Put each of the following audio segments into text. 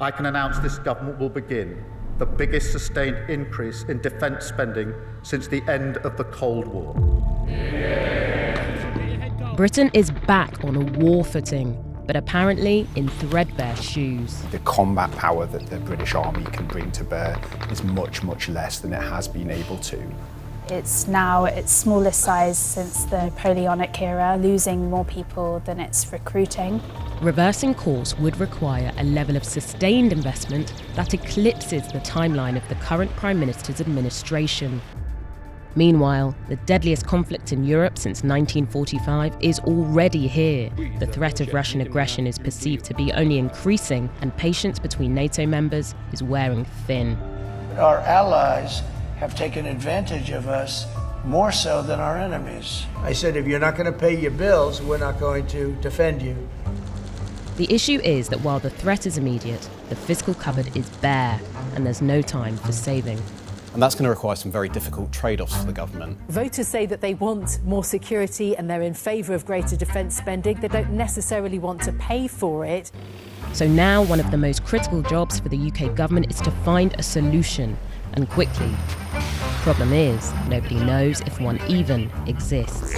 I can announce this government will begin the biggest sustained increase in defence spending since the end of the Cold War. Britain is back on a war footing, but apparently in threadbare shoes. The combat power that the British Army can bring to bear is much, much less than it has been able to. It's now its smallest size since the Napoleonic era, losing more people than it's recruiting. Reversing course would require a level of sustained investment that eclipses the timeline of the current Prime Minister's administration. Meanwhile, the deadliest conflict in Europe since 1945 is already here. The threat of Russian aggression is perceived to be only increasing, and patience between NATO members is wearing thin. Our allies have taken advantage of us more so than our enemies. I said, if you're not going to pay your bills, we're not going to defend you. The issue is that while the threat is immediate, the fiscal cupboard is bare, and there's no time for saving. And that's going to require some very difficult trade-offs for the government. Voters say that they want more security and they're in favour of greater defence spending. They don't necessarily want to pay for it. So now one of the most critical jobs for the UK government is to find a solution, and quickly. Problem is, nobody knows if one even exists.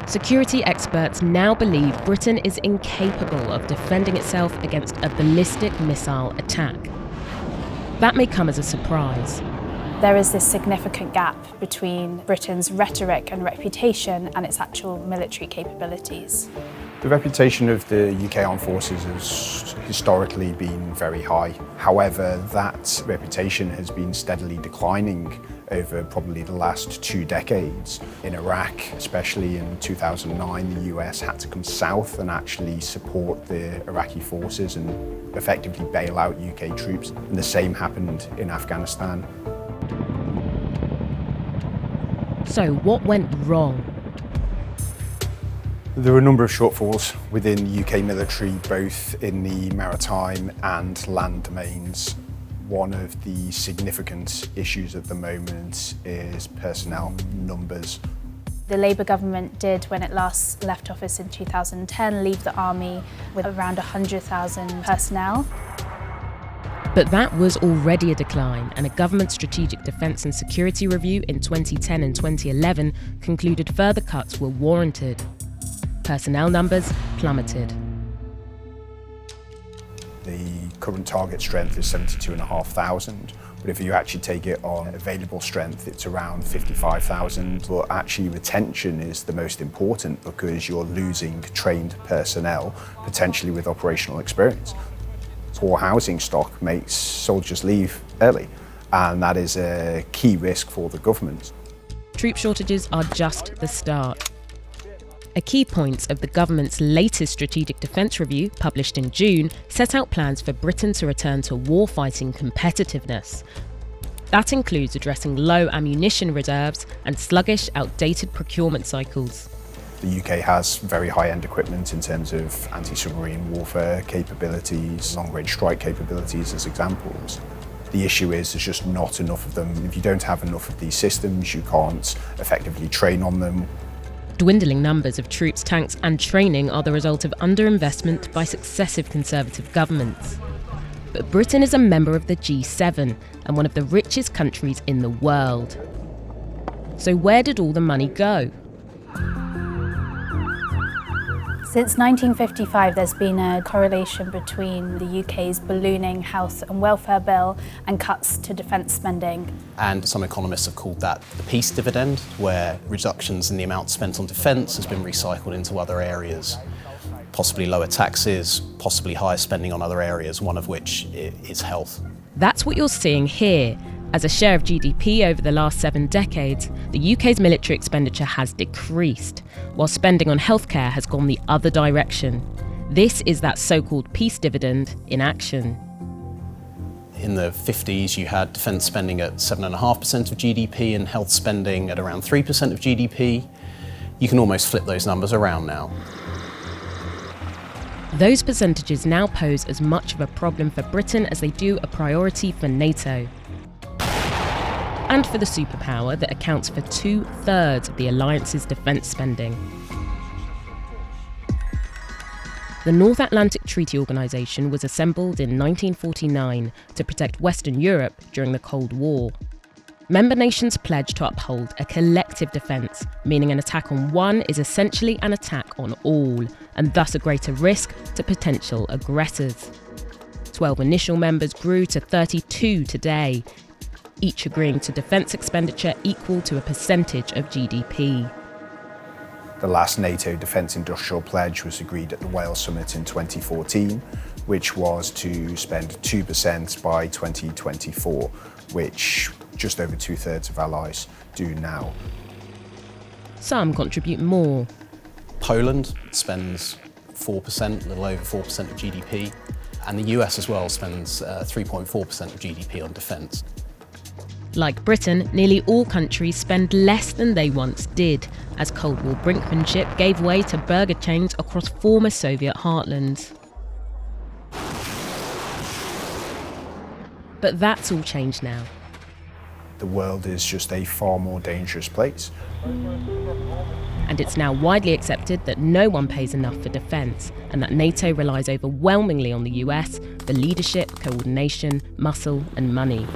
Security experts now believe Britain is incapable of defending itself against a ballistic missile attack. That may come as a surprise. There is this significant gap between Britain's rhetoric and reputation and its actual military capabilities. The reputation of the UK Armed Forces has historically been very high. However, that reputation has been steadily declining over probably the last 2 decades. In Iraq, especially in 2009, the US had to come south and actually support the Iraqi forces and effectively bail out UK troops. And the same happened in Afghanistan. So what went wrong? There were a number of shortfalls within the UK military, both in the maritime and land domains. One of the significant issues at the moment is personnel numbers. The Labour government did, when it last left office in 2010, leave the army with around 100,000 personnel. But that was already a decline, and a government strategic defence and security review in 2010 and 2011 concluded further cuts were warranted. Personnel numbers plummeted. The current target strength is 72,500, but if you actually take it on available strength, it's around 55,000. But actually retention is the most important because you're losing trained personnel, potentially with operational experience. Poor housing stock makes soldiers leave early, and that is a key risk for the government. Troop shortages are just the start. A key point of the government's latest Strategic Defence Review, published in June, set out plans for Britain to return to warfighting competitiveness. That includes addressing low ammunition reserves and sluggish, outdated procurement cycles. The UK has very high-end equipment in terms of anti-submarine warfare capabilities, long-range strike capabilities as examples. The issue is there's just not enough of them. If you don't have enough of these systems, you can't effectively train on them. Dwindling numbers of troops, tanks and training are the result of underinvestment by successive Conservative governments. But Britain is a member of the G7 and one of the richest countries in the world. So where did all the money go? Since 1955, there's been a correlation between the UK's ballooning health and welfare bill and cuts to defence spending. And some economists have called that the peace dividend, where reductions in the amount spent on defence has been recycled into other areas. Possibly lower taxes, possibly higher spending on other areas, one of which is health. That's what you're seeing here. As a share of GDP over the last 7 decades, the UK's military expenditure has decreased, while spending on healthcare has gone the other direction. This is that so-called peace dividend in action. In the 50s, you had defence spending at 7.5% of GDP and health spending at around 3% of GDP. You can almost flip those numbers around now. Those percentages now pose as much of a problem for Britain as they do a priority for NATO. And for the superpower that accounts for 2/3 of the alliance's defence spending. The North Atlantic Treaty Organization was assembled in 1949 to protect Western Europe during the Cold War. Member nations pledged to uphold a collective defence, meaning an attack on one is essentially an attack on all, and thus a greater risk to potential aggressors. 12 initial members grew to 32 today, each agreeing to defence expenditure equal to a percentage of GDP. The last NATO Defence Industrial Pledge was agreed at the Wales Summit in 2014, which was to spend 2% by 2024, which just over 2/3 of allies do now. Some contribute more. Poland spends 4%, a little over 4% of GDP, and the US as well spends 3.4% of GDP on defence. Like Britain, nearly all countries spend less than they once did, as Cold War brinkmanship gave way to burger chains across former Soviet heartlands. But that's all changed now. The world is just a far more dangerous place. And it's now widely accepted that no one pays enough for defence, and that NATO relies overwhelmingly on the US for leadership, coordination, muscle and money.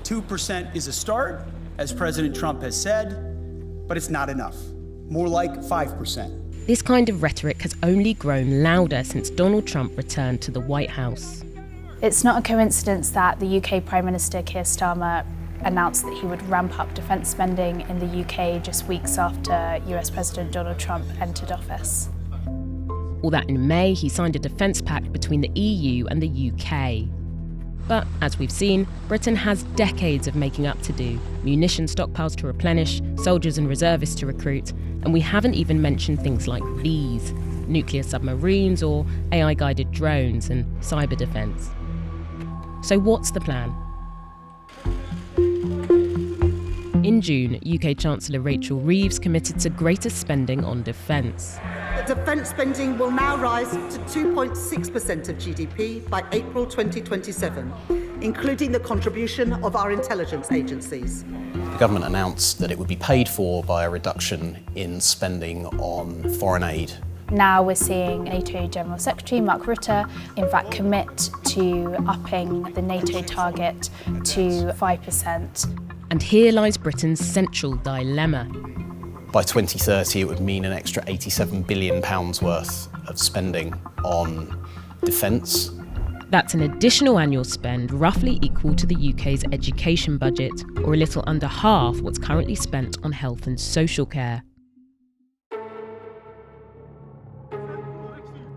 2% is a start, as President Trump has said, but it's not enough. More like 5%. This kind of rhetoric has only grown louder since Donald Trump returned to the White House. It's not a coincidence that the UK Prime Minister Keir Starmer announced that he would ramp up defence spending in the UK just weeks after US President Donald Trump entered office. Or that in May he signed a defence pact between the EU and the UK. But as we've seen, Britain has decades of making up to do, munition stockpiles to replenish, soldiers and reservists to recruit, and we haven't even mentioned things like these: nuclear submarines or AI-guided drones and cyber defence. So what's the plan? In June, UK Chancellor Rachel Reeves committed to greater spending on defence. Defence spending will now rise to 2.6% of GDP by April 2027, including the contribution of our intelligence agencies. The government announced that it would be paid for by a reduction in spending on foreign aid. Now we're seeing NATO General Secretary Mark Rutte in fact commit to upping the NATO target to 5%. And here lies Britain's central dilemma. By 2030, it would mean an extra £87 billion worth of spending on defence. That's an additional annual spend roughly equal to the UK's education budget, or a little under half what's currently spent on health and social care.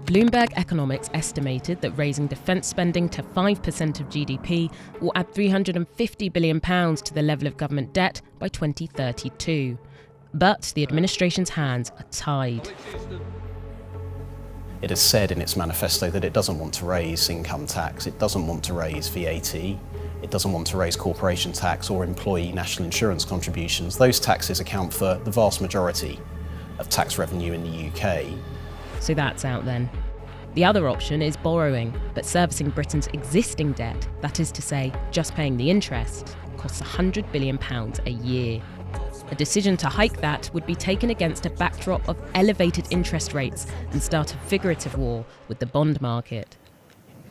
Bloomberg Economics estimated that raising defence spending to 5% of GDP will add £350 billion to the level of government debt by 2032. But the administration's hands are tied. It has said in its manifesto that it doesn't want to raise income tax, it doesn't want to raise VAT, it doesn't want to raise corporation tax or employee national insurance contributions. Those taxes account for the vast majority of tax revenue in the UK. So that's out then. The other option is borrowing, but servicing Britain's existing debt, that is to say, just paying the interest, costs £100 billion a year. A decision to hike that would be taken against a backdrop of elevated interest rates and start a figurative war with the bond market.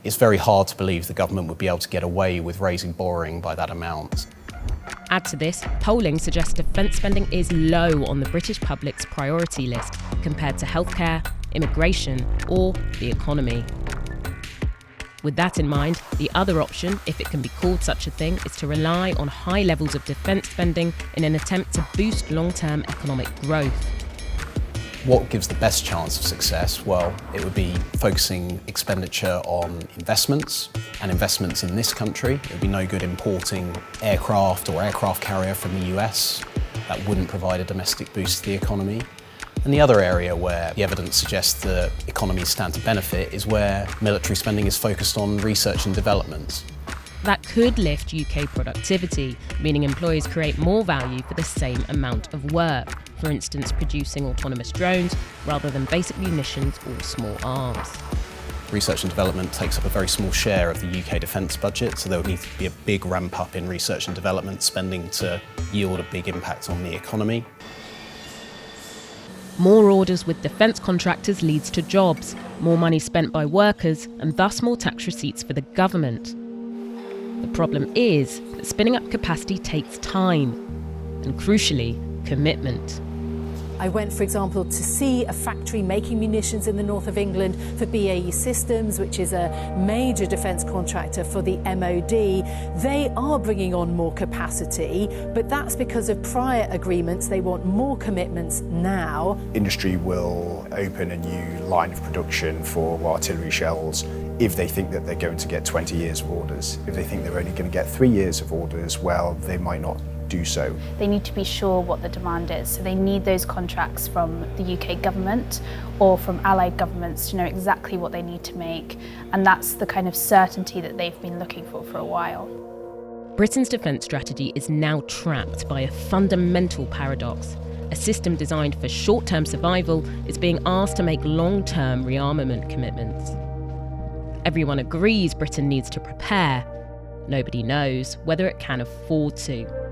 It's very hard to believe the government would be able to get away with raising borrowing by that amount. Add to this, polling suggests defence spending is low on the British public's priority list compared to healthcare, immigration, or the economy. With that in mind, the other option, if it can be called such a thing, is to rely on high levels of defence spending in an attempt to boost long-term economic growth. What gives the best chance of success? Well, it would be focusing expenditure on investments, and investments in this country. It would be no good importing aircraft or aircraft carrier from the US. That wouldn't provide a domestic boost to the economy. And the other area where the evidence suggests the economies stand to benefit is where military spending is focused on research and development. That could lift UK productivity, meaning employers create more value for the same amount of work, for instance producing autonomous drones rather than basic munitions or small arms. Research and development takes up a very small share of the UK defence budget, so there would need to be a big ramp up in research and development spending to yield a big impact on the economy. More orders with defence contractors leads to jobs, more money spent by workers, and thus more tax receipts for the government. The problem is that spinning up capacity takes time, and crucially, commitment. I went, for example, to see a factory making munitions in the north of England for BAE Systems, which is a major defence contractor for the MOD. They are bringing on more capacity, but that's because of prior agreements. They want more commitments now. Industry will open a new line of production for artillery shells if they think that they're going to get 20 years of orders. If they think they're only going to get 3 years of orders, well, they might not do so. They need to be sure what the demand is, so they need those contracts from the UK government or from allied governments to know exactly what they need to make, and that's the kind of certainty that they've been looking for a while. Britain's defence strategy is now trapped by a fundamental paradox. A system designed for short-term survival is being asked to make long-term rearmament commitments. Everyone agrees Britain needs to prepare. Nobody knows whether it can afford to.